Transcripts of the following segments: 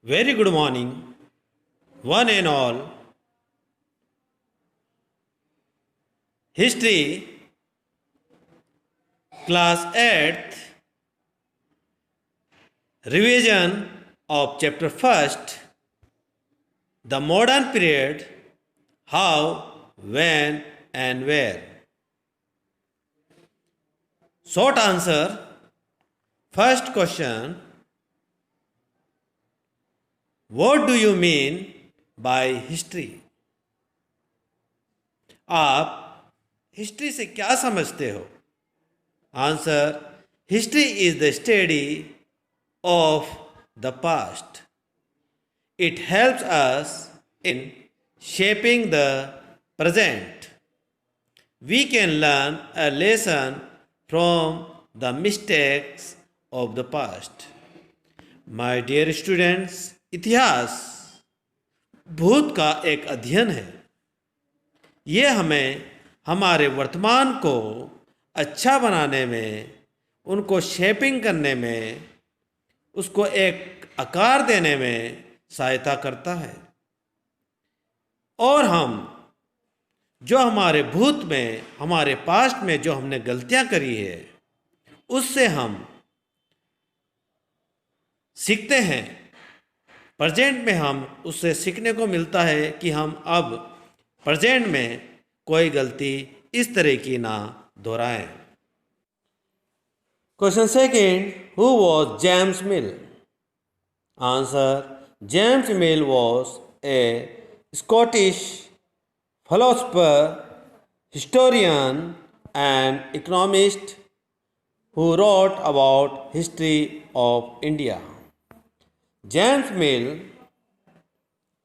Very good morning, one and all. History, class 8th, revision of chapter 1st, the modern period, how, when, and where. Short answer. First question, what do you mean by history? आप history से क्या समझते हो? Answer, history is the study of the past. It helps us in shaping the present. We can learn a lesson from the mistakes of the past. My dear students, इतिहास भूत का एक अध्ययन है. ये हमें हमारे वर्तमान को अच्छा बनाने में, उनको शेपिंग करने में, उसको एक आकार देने में सहायता करता है. और हम जो हमारे भूत में, हमारे पास्ट में जो हमने गलतियां करी है, उससे हम सीखते हैं. प्रेजेंट में हम उससे सीखने को मिलता है कि हम अब प्रेजेंट में कोई गलती इस तरह की ना दोहराएं. Question second, who was James mill? Answer, James Mill was a Scottish philosopher, historian, and economist who wrote about history of India. James Mill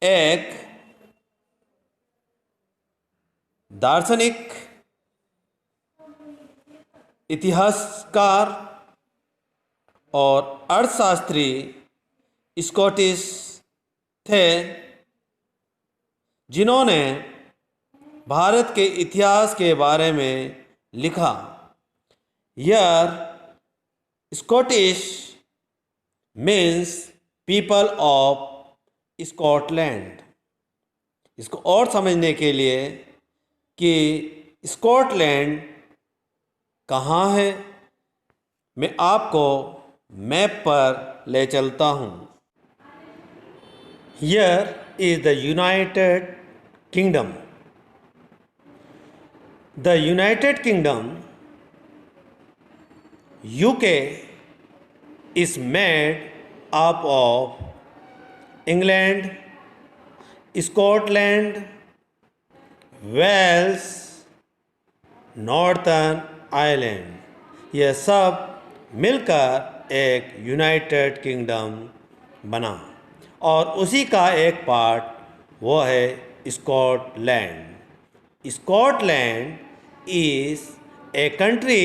एक दार्शनिक, इतिहासकार और अर्थशास्त्री स्कॉटिश थे, जिन्होंने भारत के इतिहास के बारे में लिखा. यर Scottish means people of Scotland. इसको और समझने के लिए कि स्कॉटलैंड कहाँ है, मैं आपको मैप पर ले चलता हूँ. Here is the United Kingdom. The United Kingdom, UK, is made up of England, Scotland, Wales, Northern Ireland. ये सब मिलकर एक यूनाइटेड किंगडम बना, और उसी का एक पार्ट वो है Scotland. Scotland is a country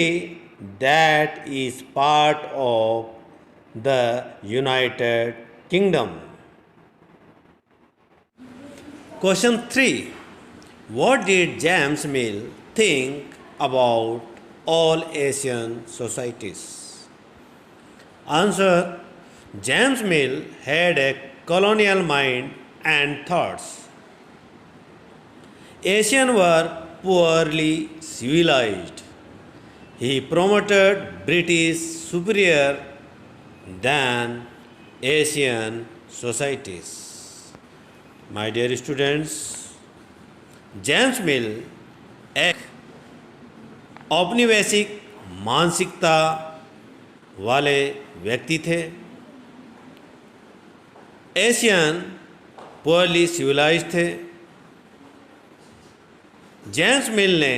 that is part of the United kingdom. Question 3, what did James mill think about all Asian societies? Answer, James Mill had a colonial mind and thoughts. Asians were poorly civilized. He promoted British superior than Asian societies. My dear students, James Mill एक औपनिवेशिक मानसिकता वाले व्यक्ति थे. Asian poorly civilised थे. James मिल ने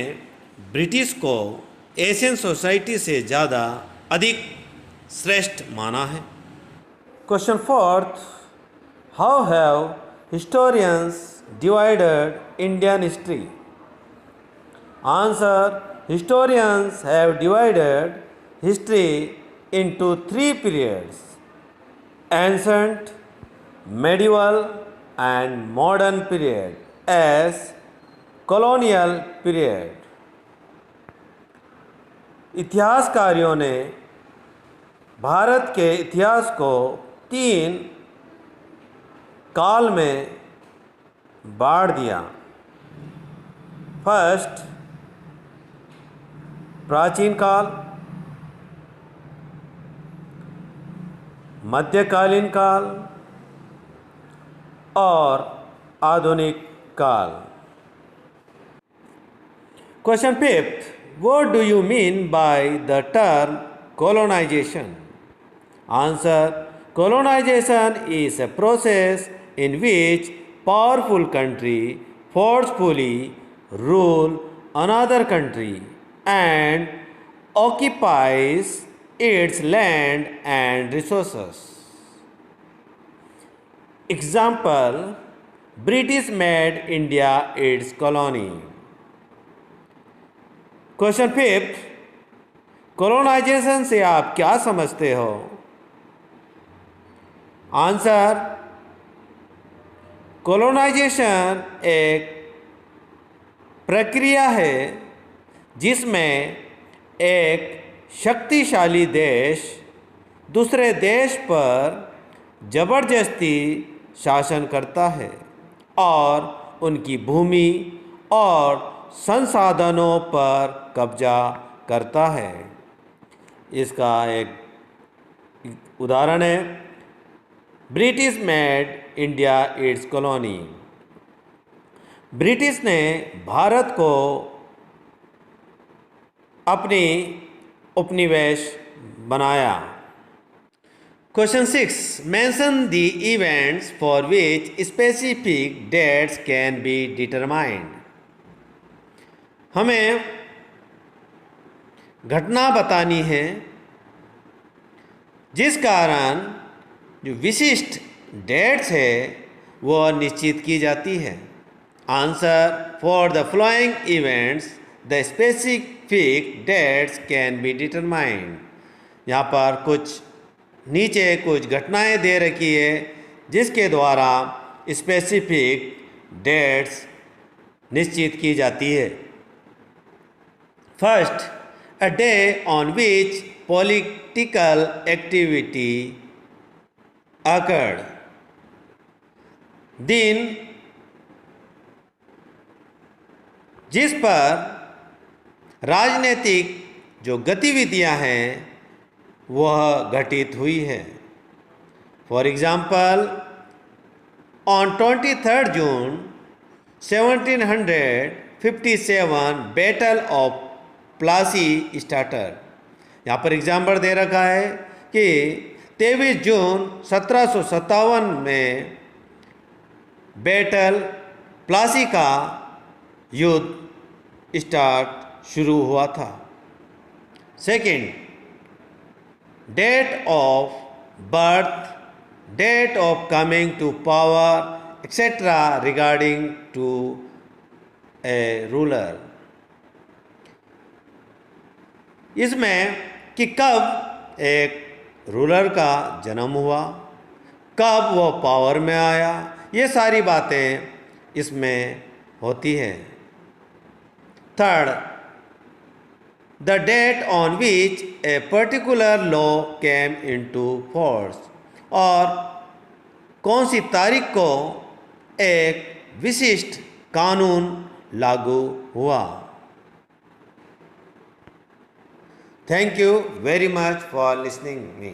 British को Asian society से ज़्यादा अधिक श्रेष्ठ माना है. Question 4, how have historians divided Indian history? Answer, historians have divided history into 3 periods: ancient, medieval, and modern period as colonial period. इतिहासकारों ने भारत के इतिहास को 3 काल में बांट दिया। फर्स्ट, प्राचीन काल, मध्यकालीन काल और आधुनिक काल। Question fifth, what do you mean by the term colonization? Answer, colonization is a process in which powerful country forcefully rule another country and occupies its land and resources. Example, British made India its colony. Question fifth, colonization से आप क्या समझते हो? Answer, colonisation एक प्रक्रिया है जिसमें एक शक्तिशाली देश दूसरे देश पर जबरदस्ती शासन करता है और उनकी भूमि और संसाधनों पर कब्जा करता है। इसका एक उदाहरण है, British made India its colony. British ने भारत को अपनी उपनिवेश बनाया। Question 6, mention the events for which specific dates can be determined. हमें घटना बतानी है जिस कारण जो विशिष्ट डेट्स है वह निश्चित की जाती है। Answer, for the following events the specific dates can be determined. यहाँ पर नीचे कुछ घटनाएं दे रखी है जिसके द्वारा स्पेसिफिक डेट्स निश्चित की जाती है। First, a day on which political activity occurred. दिन जिस पर राजनीतिक जो गतिविधियां हैं वह घटित हुई है। For example, on 23 June 1757 battle of Plassey starter. यहाँ पर एग्जाम्पल दे रखा है कि 23 जून 1757 में बैटल प्लासी का युद्ध शुरू हुआ था। Second, date of birth, date of coming to power etcetera regarding to a ruler. इसमें कि कब एक रूलर का जन्म हुआ, कब वो पावर में आया, ये सारी बातें इसमें होती है। Third, the date on which a particular law came into force, और कौन सी तारीख को एक विशिष्ट कानून लागू हुआ। Thank you very much for listening me.